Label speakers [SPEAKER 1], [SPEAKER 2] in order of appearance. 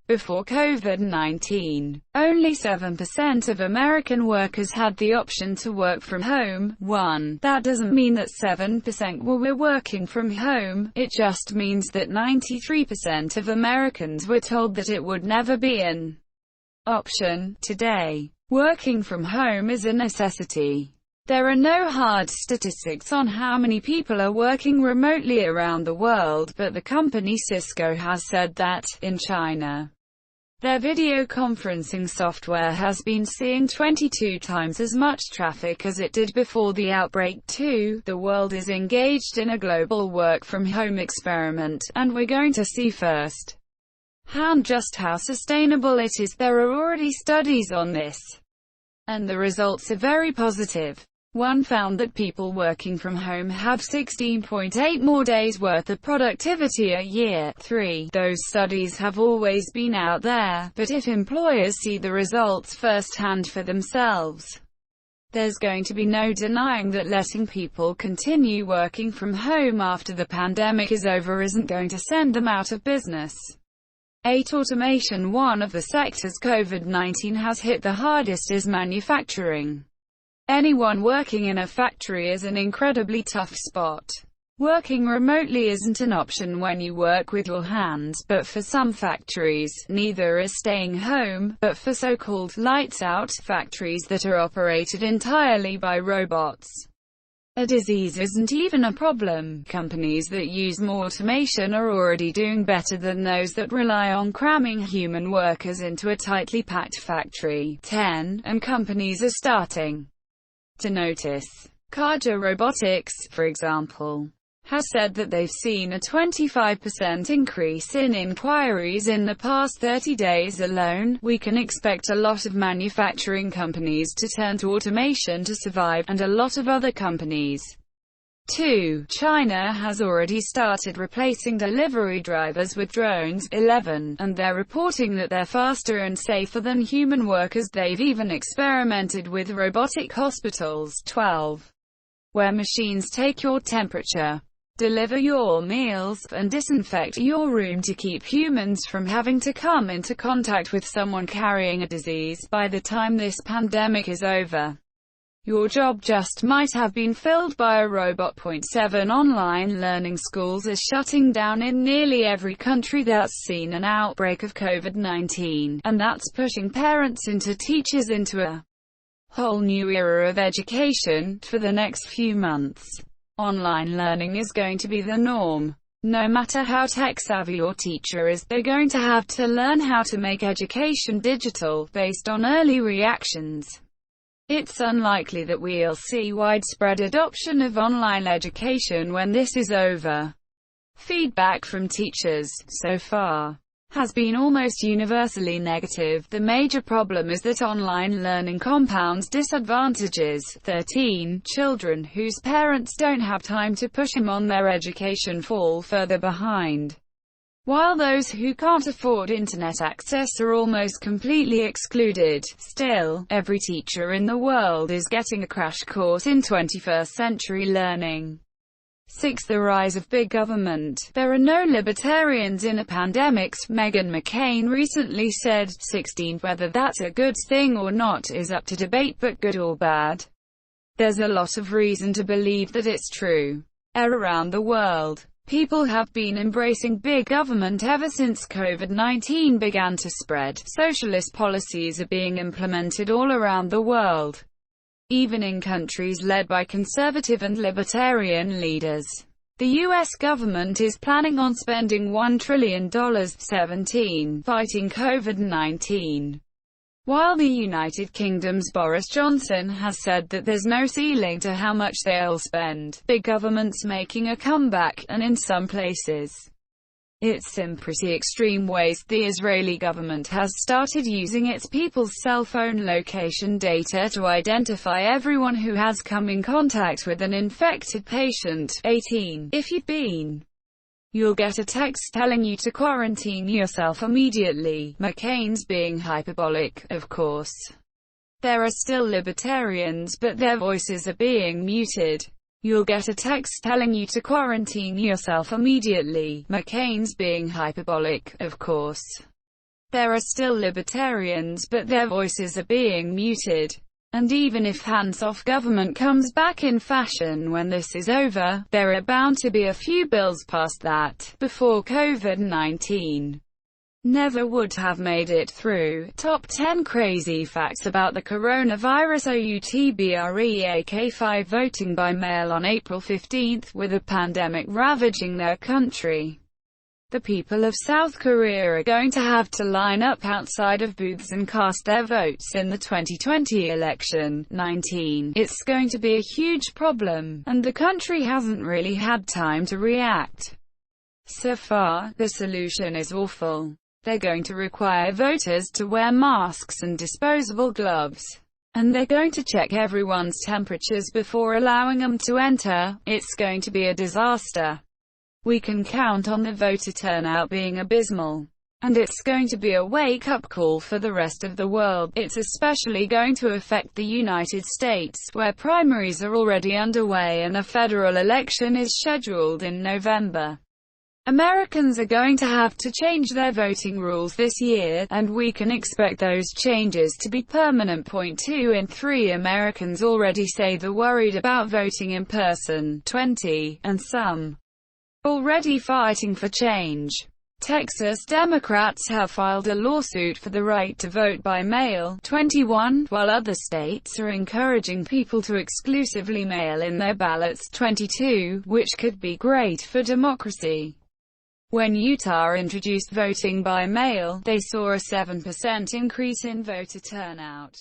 [SPEAKER 1] Before COVID-19, only 7% of American workers had the option to work from home. 1. That doesn't mean that 7% were working from home, it just means that 93% of Americans were told that it would never be an option. Today, working from home is a necessity. There are no hard statistics on how many people are working remotely around the world, but the company Cisco has said that, in China, their video conferencing software has been seeing 22 times as much traffic as it did before the outbreak. 2. The world is engaged in a global work-from-home experiment, and we're going to see first-hand just how sustainable it is. There are already studies on this, and the results are very positive. One found that people working from home have 16.8 more days worth of productivity a year. 3. Those studies have always been out there, but if employers see the results firsthand for themselves, there's going to be no denying that letting people continue working from home after the pandemic is over isn't going to send them out of business. 8. Automation. One of the sectors COVID-19 has hit the hardest is manufacturing. Anyone working in a factory is an incredibly tough spot. Working remotely isn't an option when you work with your hands, but for some factories, neither is staying home. But for so-called lights-out factories that are operated entirely by robots, a disease isn't even a problem. Companies that use more automation are already doing better than those that rely on cramming human workers into a tightly packed factory. 10. And companies are starting to notice. Kaja Robotics, for example, has said that they've seen a 25% increase in inquiries in the past 30 days alone. We can expect a lot of manufacturing companies to turn to automation to survive, and a lot of other companies. 2. China has already started replacing delivery drivers with drones. 11. And they're reporting that they're faster and safer than human workers. They've even experimented with robotic hospitals. 12. Where machines take your temperature, deliver your meals, and disinfect your room to keep humans from having to come into contact with someone carrying a disease. By the time this pandemic is over, your job just might have been filled by a robot. 7. Online learning. Schools are shutting down in nearly every country that's seen an outbreak of COVID-19, and that's pushing parents and teachers into a whole new era of education. For the next few months, online learning is going to be the norm. No matter how tech-savvy your teacher is, they're going to have to learn how to make education digital, based on early reactions. It's unlikely that we'll see widespread adoption of online education when this is over. Feedback from teachers, so far, has been almost universally negative. The major problem is that online learning compounds disadvantages. 13. Children whose parents don't have time to push them on their education fall further behind, while those who can't afford internet access are almost completely excluded. Still, every teacher in the world is getting a crash course in 21st century learning. 6. The rise of big government. There are no libertarians in a pandemic, Meghan McCain recently said. 16. Whether that's a good thing or not is up to debate, but good or bad, there's a lot of reason to believe that it's true. Around the world, people have been embracing big government ever since COVID-19 began to spread. Socialist policies are being implemented all around the world, even in countries led by conservative and libertarian leaders. The U.S. government is planning on spending $1 trillion 17 fighting COVID-19. While the United Kingdom's Boris Johnson has said that there's no ceiling to how much they'll spend, big government's making a comeback, and in some places, it's in pretty extreme ways. The Israeli government has started using its people's cell phone location data to identify everyone who has come in contact with an infected patient. 18. If you've been, you'll get a text telling you to quarantine yourself immediately. McCain's being hyperbolic, of course. There are still libertarians, but their voices are being muted. You'll get a text telling you to quarantine yourself immediately. McCain's being hyperbolic, of course. There are still libertarians, but their voices are being muted. And even if hands-off government comes back in fashion when this is over, there are bound to be a few bills passed that, before COVID-19, never would have made it through. Top 10 Crazy Facts About the Coronavirus. Outbreak 5 voting by mail on April 15, with a pandemic ravaging their country. The people of South Korea are going to have to line up outside of booths and cast their votes in the 2020 election. 19. It's going to be a huge problem, and the country hasn't really had time to react. So far, the solution is awful. They're going to require voters to wear masks and disposable gloves. And they're going to check everyone's temperatures before allowing them to enter. It's going to be a disaster. We can count on the voter turnout being abysmal. And it's going to be a wake-up call for the rest of the world. It's especially going to affect the United States, where primaries are already underway and a federal election is scheduled in November. Americans are going to have to change their voting rules this year, and we can expect those changes to be permanent. 2 in 3 Americans already say they're worried about voting in person. 20, and some already fighting for change. Texas Democrats have filed a lawsuit for the right to vote by mail. 21, while other states are encouraging people to exclusively mail in their ballots. 22, which could be great for democracy. When Utah introduced voting by mail, they saw a 7% increase in voter turnout.